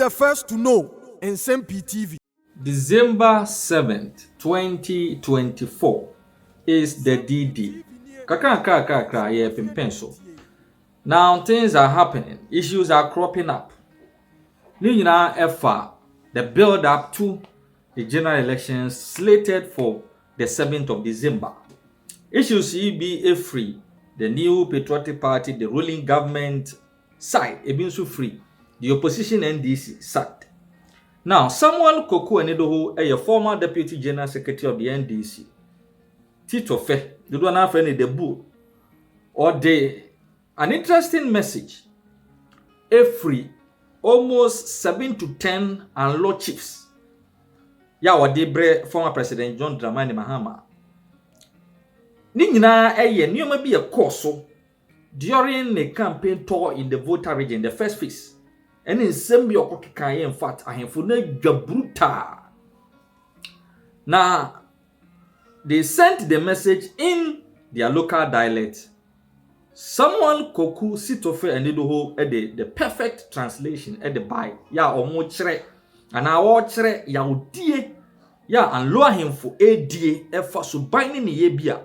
the first to know. Nsem-Pii TV. December 7th, 2024 is the D-Day. Now things are happening, issues are cropping up. The build up to the general elections slated for the 7th of December. Issues be free. The new Patriotic Party, the ruling government side, so free. The opposition NDC side. Now, Samuel Koku a former Deputy General Secretary of the NDC, Tito Fe, the one after the book, or an interesting message. Every almost 7 to 10 Anlo chiefs. Former President John Dramani Mahama. Nina niyoma bi a course during the campaign tour in the voter region, the first phase. And in Nsem-Pii okokikaye, in fact, ahemfo na dwabruta. Now, they sent the message in their local dialect. Someone Koku sitofe enidoho the perfect translation the by ya omo chere ana wo chere ya odie ya Anlo ahemfo edie efa so ban ne ye bia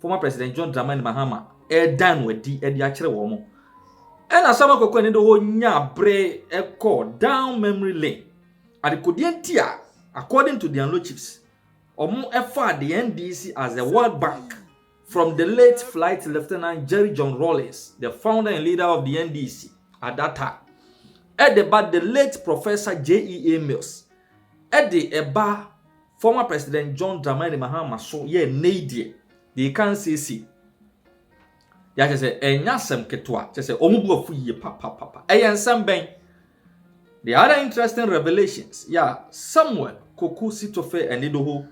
former President John Dramani Mahama dan wadi edi a chere wo mo. And as some Koku enidoho nya bre eko down memory lane adikodientia according to the Anlo chiefs omo efa the NDC as a World Bank from the late Flight Lieutenant Jerry John Rawlings, the founder and leader of the NDC at that time. At the late Professor J.E.A. Mills. At the former President John Dramani Mahama so needie. They can see. Ya just say enyasem ketwa. Just say omubu ofu ye papa. Nsem ben. The other interesting revelations. Samuel Koku sitofe enidoho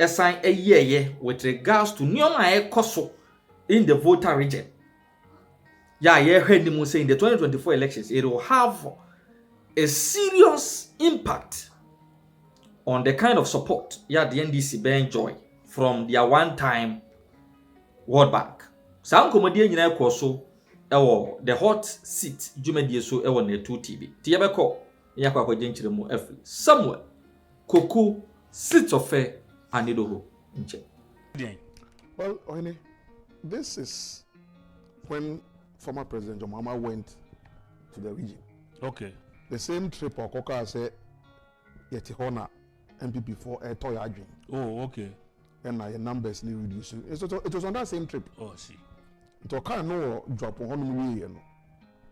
assign a year with regards to Nyoma Ekoso in the voter region. You heard him saying the 2024 elections, it will have a serious impact on the kind of support the NDC may enjoy from their one-time World Bank. Some comedian in Ekoso, the hot seat, Jumedi so ewa ne 2TV. Tiabeko, yakwa jenchiremu every. Somewhere, Koku sits of fair. Well, Oine, this is when former President John Mahama went to the region. Okay. The same trip Okoka said Yetihona MPP for a toy adwin. Oh, okay. And my numbers need reducing. It was on that same trip. Oh, see. To kind no drop on way,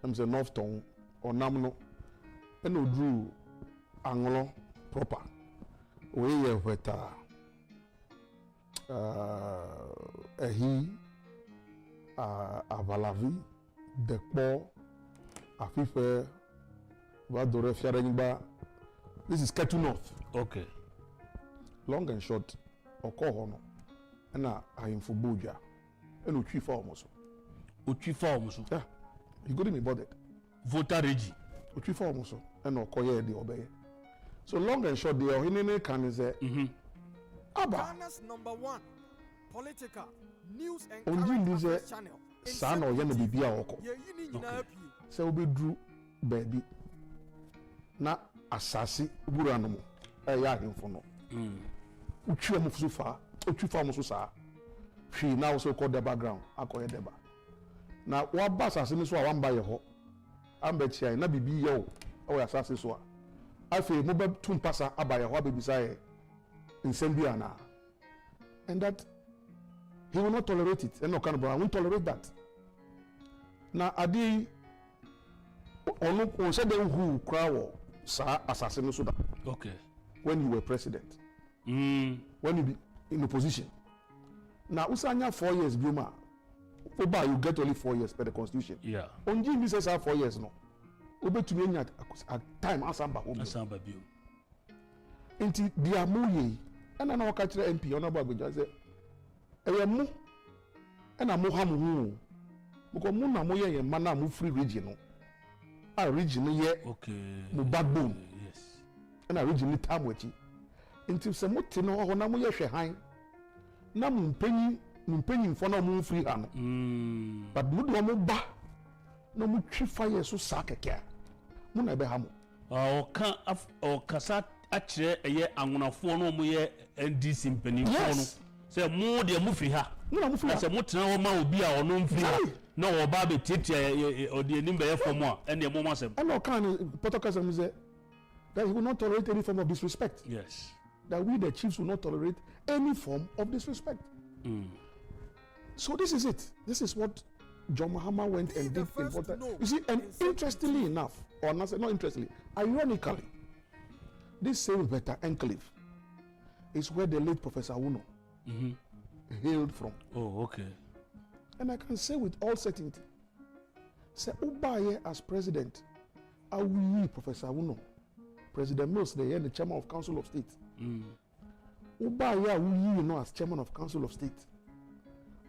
I'm saying North Town or Namno, and no drew Anlo proper. We with Avalavi, Dekpo, Afife, Vadore Fiarenba. This is Ketu North. Okay. Long and short, Okohono, and I am for Buja, and Uchifa almost. Uchifa almost. Yeah, he couldn't be bothered. Voter Regi. Uchifa almost, and Okoye the obey. So long and short, the Ohinene can say, Ghana's #1 political news and current affairs channel. Son or Yana Bibia Oko. So we drew baby. Na assassin Buranomo. A yakin for no. Uchua Musufa, Uchufa Mususa. She now so called the background. I call it Deba. Now, what bass assassin is one by your ho. I'm bet you, not be yo, or assassin. I feel mobile tune passer abaya wabi beside Nsem-Pii, and that he will not tolerate it. And no kind of I won't tolerate that. Now, Adi on said who crowd assassin Sudan. Okay. When you were president, when you be in opposition. Now, Usanya 4 years, Buma. Oba, you get only 4 years per the constitution. Yeah. On Jim says 4 years no. Obe to me at time asamba obe. Asamba bio. Inti dia muye. And I know catch the MP on about I say. Ewe mu. And I Mahama mu. Because mu na moye ye mana mu free region. A region ye. Okay. Mu backbone. Yes. And a region time with you. Inti se mo te no ho na mo ye hwe han. Na mu mpenyi for na mu free han. But mu do mo ba. No mu twi fire so sa keke. Mu na be ha mo. or kasa actually angunafo no mu ye NDC mpanimfo no say mo de mu fi ha say mo tena ho ma obi a ono mfi ha na wo ba be titia o de enim be ye fo mo a ene mo mo asem and kan protocol say that he will not tolerate any form of disrespect. Yes, that we the chiefs will not tolerate any form of disrespect. So this is it. This is what John Mahama went and did in Volta. You see, and interestingly enough, or not interestingly, ironically, this same Beta Enclave is where the late Professor Uno hailed from. Oh, okay. And I can say with all certainty, say Ubaye as president, Awi Professor Uno, President Mills, the chairman of Council of State. Ubaye Awi as chairman of Council of State.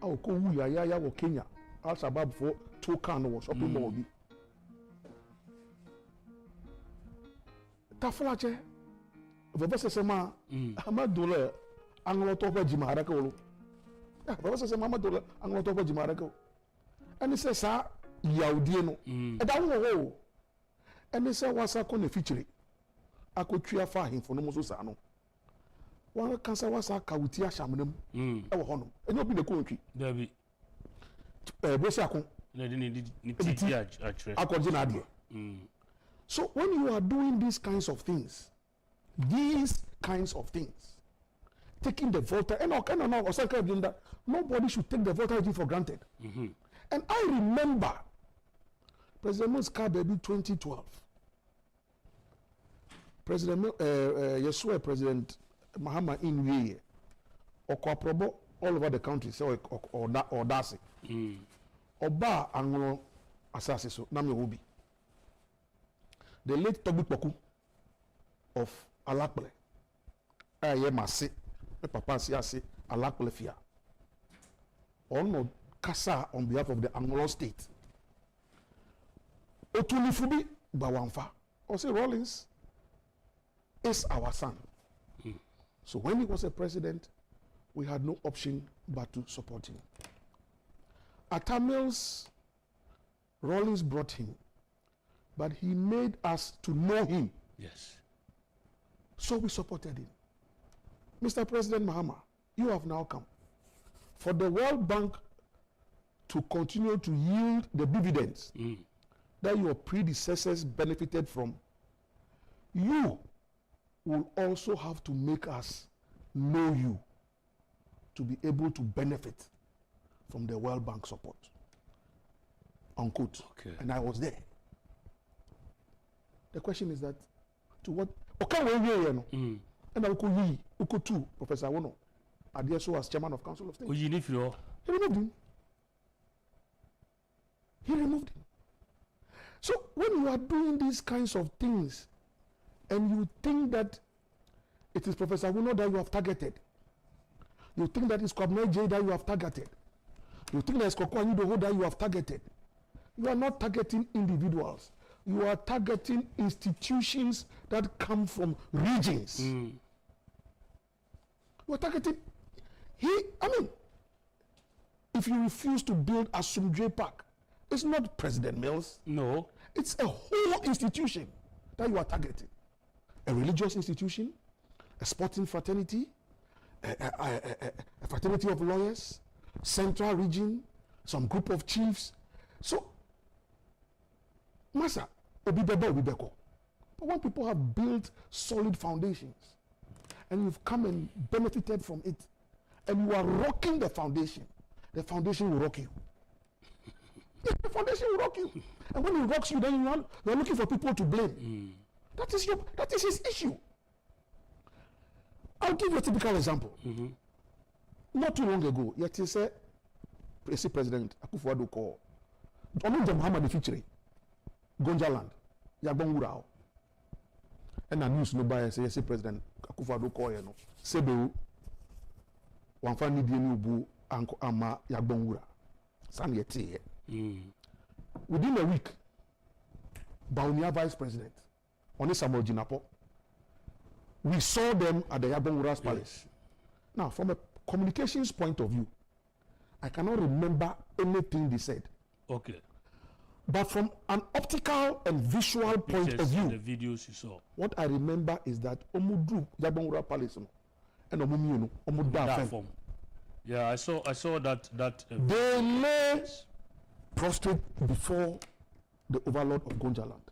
Awo ko wu ya wo Kenya. Al-Shabaab for 2 can was shopping mall bi. Taflache. Vebese sema Amadole Anlo to kwa jimara ka wolo. Vebese sema Amadole Anlo to kwa jimara ka. Ani se sa yaudie no. E da wo. Ani se wasa ko ne feature. Akotua fa ahemfo no mo so sa no. Wan kansa wasa kawuti ahyamnam. E wo hono. Enyo obi ne ko ntwi. Dabi. So when you are doing these kinds of things, taking the voter, and nobody should take the voter ID for granted. And I remember President Muska baby 2012. President President Mahama and NDC Okoprobo all over the country, so or Dasi. Oba Anlo asase so na me hobi. The late Koku of Alakple. Aye mase, me papa si ase Alakple fia. Ono kasa on behalf of the Anlo state. Otulifubi Bawamfa. Or say Rollins is our son. So when he was a president, we had no option but to support him. At Tamils, Rollins brought him, but he made us to know him. Yes. So we supported him. Mr. President Mahama, you have now come. For the World Bank to continue to yield the dividends that your predecessors benefited from, you will also have to make us know you to be able to benefit from the World Bank support. Unquote. Okay. And I was there. The question is that, to what? Okay, and I will too, Professor Wono, Adieso as chairman of Council of State. He removed him. He removed him. So when you are doing these kinds of things, and you think that it is Professor Wono that you have targeted, you think that it's Kwabena J that you have targeted, you think that it's Koku that you have targeted, you are not targeting individuals. You are targeting institutions that come from regions. You are targeting. If you refuse to build a Sumdre Park, it's not President Mills. No. It's a whole institution that you are targeting. A religious institution, a sporting fraternity, a fraternity of lawyers, central region, some group of chiefs. So, Masa, but when people have built solid foundations and you've come and benefited from it, and you are rocking the foundation will rock you. The foundation will rock you. And when it rocks you, then you're looking for people to blame. That is his issue. I'll give you a typical example. Not too long ago, yet he said, President Akufo-Addo called Mahama the feature. Gonjaland, Yagbonwura. And the news no buy say President Akufo-Addo call you know. Sebe wan fa ni die ni obu anko ama Yagbonwura. San yete. Within a week, Baunia Vice President, Oni Samuel Jinapo, we saw them at the Yagbonwura's palace. Now, from a communications point of view, I cannot remember anything they said. Okay. But from an optical and visual point of view, the videos you saw, what I remember is that Omudu Jabongra Palace and Omumino Omuda. Yeah, I saw that they lay prostrate before the overlord of Gonjaland.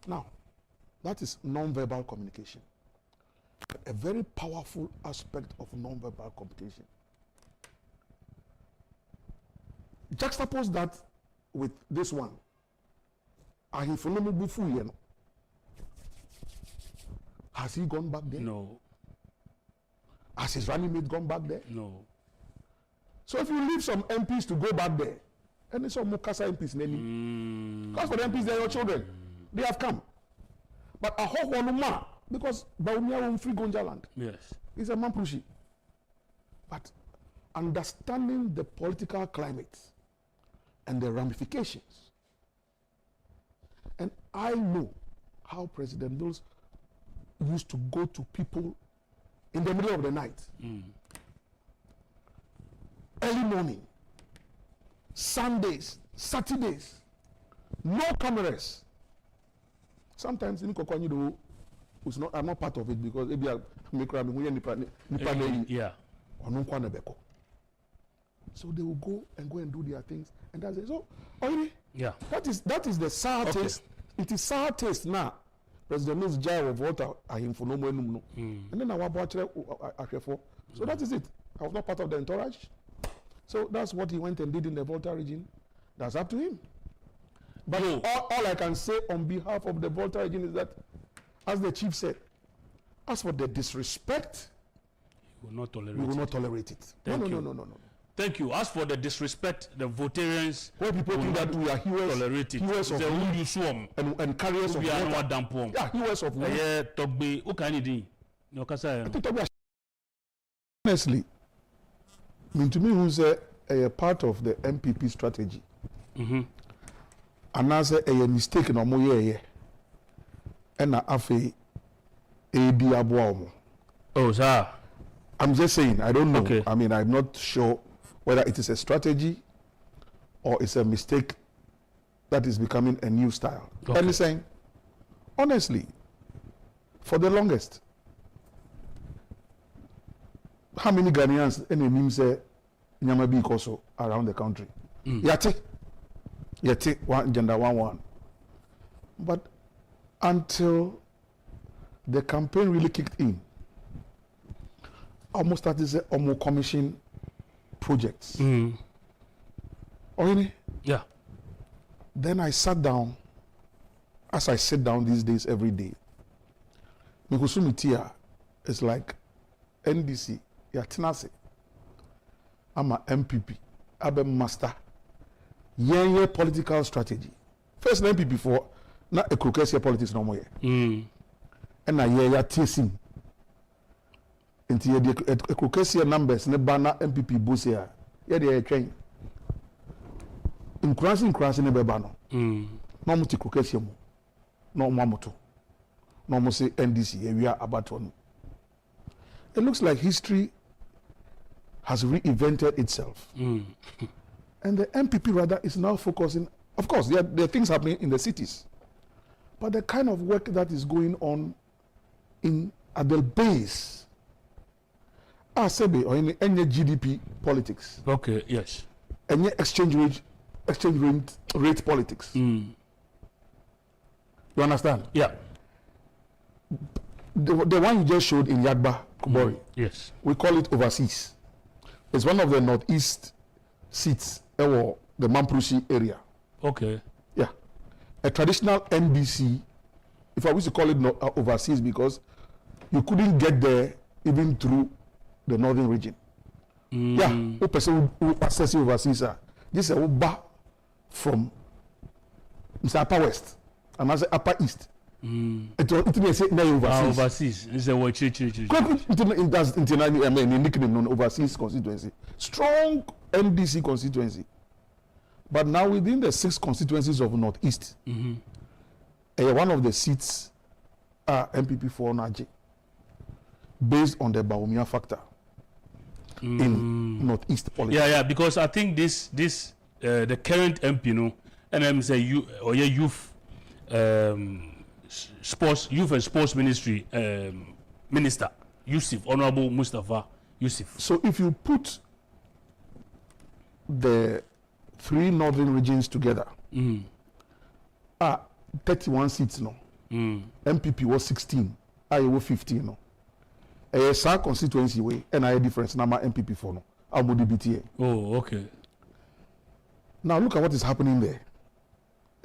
Now, that is non-verbal communication. A very powerful aspect of non-verbal communication. Juxtapose that with this one. Has he gone back there? No. Has his running mate gone back there? No. So if you leave some MPs to go back there, and it's some Mukasa MPs, because for the MPs, they're your children. They have come. But a whole one, because Baumia won't free Gonjaland. Yes. It's a Mamprushi. But understanding the political climate and the ramifications. And I know how President Mills used to go to people in the middle of the night, early morning, Sundays, Saturdays, no cameras. Sometimes in Koku, I'm not part of it because maybe I make yeah. So they will go and do their things, and that's it. So, yeah, that is the sour taste. It is sour taste now. President Mills jar of water, and then our butcher. So that is it. I was not part of the entourage. So that's what he went and did in the Volta region. That's up to him. But all I can say on behalf of the Volta region is that, as the chief said, as for the disrespect, we will not tolerate it. No. Thank you. As for the disrespect, the Voltarians, where people think that we are heroes of and carriers of water. Yeah, heroes of water. Honestly, to me, who's a part of the MPP strategy, and as a mistake in Omoye, and a oh, sir. I'm just saying, I don't know. Okay. I mean, I'm not sure whether it is a strategy or it's a mistake that is becoming a new style. Okay. And saying, honestly, for the longest, how many Ghanaians any say Nyamabi Koso around the country? Yate, one gender 1-1. But until the campaign really kicked in, almost that is a commission projects. Yeah. Then I sat down, as I sit down these days every day. Mikusumitia is like NDC, Yatinase. I'm a MPP, I'm a master. Yeah, political strategy. First MPP before, not a crooked politics no more. And I yeah TSM. Into the crooked numbers, ne banner MPP bosia. Yeah, they are trained. In crossing ne bebano. No muti crooked no mamoto. No mo say NDC, we are about one. It looks like history has reinvented itself. And the MPP rather is now focusing, of course, there are things happening in the cities, but the kind of work that is going on at the base, or in any GDP politics. Okay, yes. Any exchange rate politics. You understand? Yeah. The one you just showed in Yagba, Kubori. Yes. We call it overseas. It's one of the northeast seats, the Mamprushi area. Okay. Yeah. A traditional NDC, if I wish to call it overseas, because you couldn't get there even through the northern region. Yeah. Who person who access overseas? This is a Uba from Upper West, and as Upper East. It say overseas. It's a nickname overseas constituency. Strong NDC constituency. But now within the 6 constituencies of Northeast, one of the seats are MPP for Naji, based on the Baumia factor in Northeast politics. Yeah, because I think this the current MP no and I'm say you or your youth youth and sports ministry minister Yusuf, Honorable Mustafa Yusuf. So if you put the 3 northern regions together, 31 seats no. MPP was 16, I was 15 no. A SAR constituency way, and I difference number MPP for no. I would DBTA. Oh, okay. Now look at what is happening there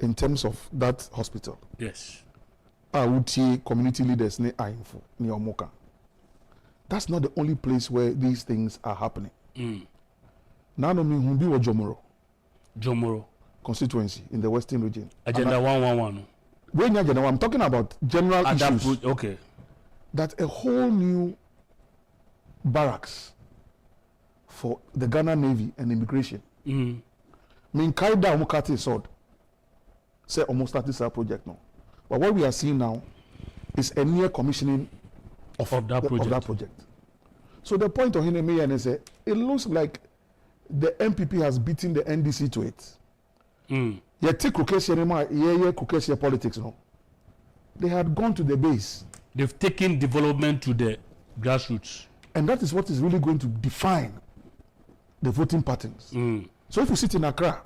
in terms of that hospital. Yes. I would see community leaders near Omoka. That's not the only place where these things are happening. Now, no me Humbi or Jomoro constituency in the Western region. Agenda 111. When I'm talking about general issues. Okay. That a whole new barracks for the Ghana Navy and immigration. Mean Kaida Omukati sword. Say almost started this project now. But what we are seeing now is a near commissioning of that project. So the point of Hineme is it looks like the MPP has beaten the NDC to it. You take Kukesia politics no. They had gone to the base. They've taken development to the grassroots. And that is what is really going to define the voting patterns. So if you sit in Accra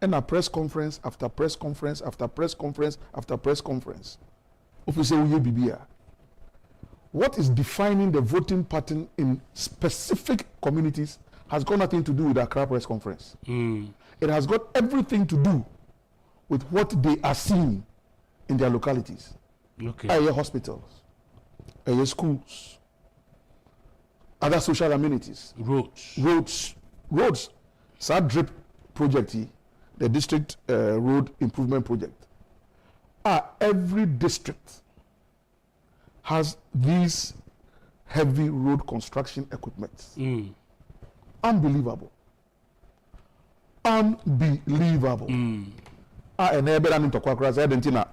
and a press conference after press conference after press conference after press conference, if you say what is defining the voting pattern in specific communities has got nothing to do with the Accra press conference. It has got everything to do with what they are seeing in their localities. Okay. Hospitals, schools, other social amenities, roads. Sad drip project, the district road improvement project. Every district has these heavy road construction equipment. Unbelievable. And ebe in Tokwa Argentina,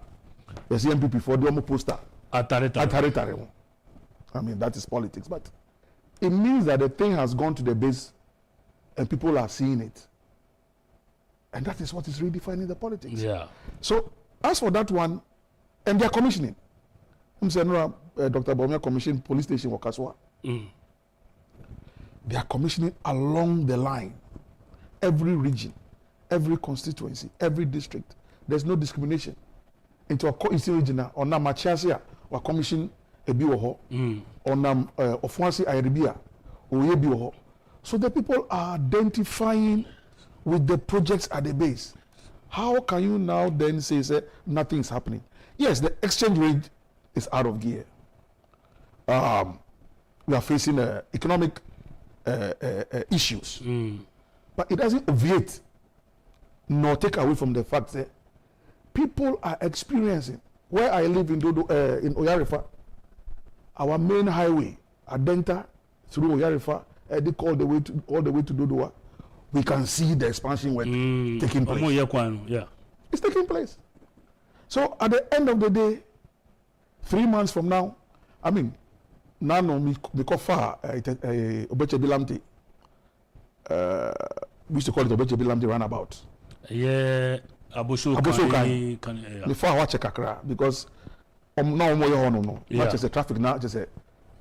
the CMPP for the poster. Atare. I mean, that is politics, but it means that the thing has gone to the base and people are seeing it. And that is what is redefining the politics. Yeah. So, as for that one, and they're commissioning. Dr. Baumia commissioned police station Wakaswa. They are commissioning along the line. Every region, every constituency, every district. There's no discrimination. Into a region, on a machiasia, or commission a biwoho, on Ofuansi Airibia, or Yebiwoho. So the people are identifying with the projects at the base. How can you now then say nothing is happening? Yes, the exchange rate is out of gear. We are facing economic issues. But it doesn't obviate nor take away from the fact that people are experiencing. Where I live in in Oyarifa, our main highway, Adenta, through Oyarifa, all the way to Dodowa, we can see the expansion work taking place. Yeah. It's taking place. So at the end of the day, 3 months from now, I mean, now we call far Obeche Bilamti. We used to call it Obeche Bilamti runabout. Yeah, Abosokai. Before I watch Kakra, because now no. Not just the traffic now, just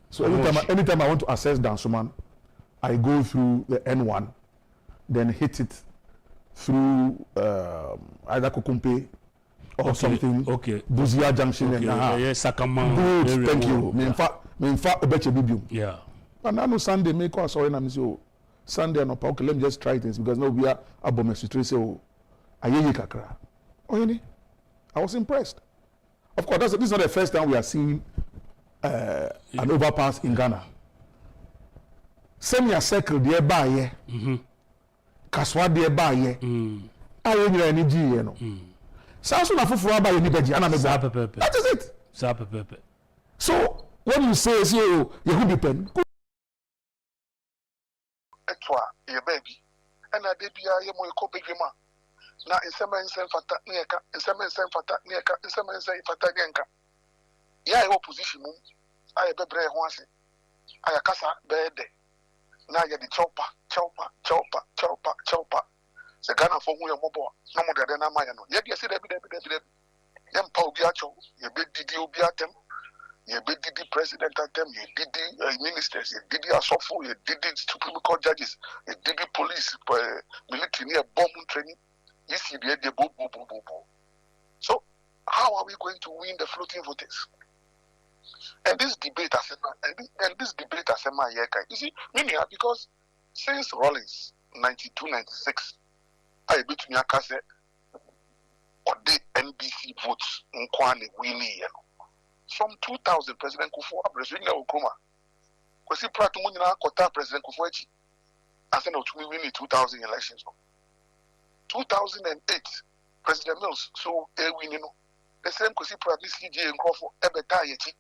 so anytime I want to access Dansuman, I go through the N1, then hit it through either Kokumpe or something. Okay. Buzia Junction and Sakama. Good, thank you. Me in fact, Obeche Bibium. Yeah. And I know Sunday make us sorry and so Sunday and okay, let me just try things because now we are abomestry so ayeyi kakra. I was impressed. Of course, this is not the first time we are seeing an overpass in Ghana. Send your circle there by here. Kaswa there by here. I any G, you know. That is it. So what you say is you Yehudi pen. Etwa your baby. And I did be a mo bigima. Na Nsem-Pii fata nieka, Nsem-Pii fata nieka, Nsem-Pii fata nieka. Ya e opposition mu. Aye bebre ho ase. Aya kasa bede. Na ye di chopa. Se Ghana for who your mobile, no more than a man. Yet, yes, Yampa Obiacho, you bid Didi Obiatem, you bid Didi President at them, you did the ministers, you did the Asofo, you did the Supreme Court judges, you did the police, military near bomb training. You see the boo. So, how are we going to win the floating voters? And this debate has you see, because since Rawlings 92-96, I bet me a say or the NDC votes in Kwane Winnie. From 2000, President Kufuor, President Okroma, Kwesi Pratt Munina Kota, President Kufuor, I said, no, to me, winning 2000 elections. 2008, President Mills, so winning. The same Kwesi Pratt, CJ and Crawford, Ebeta Yeti.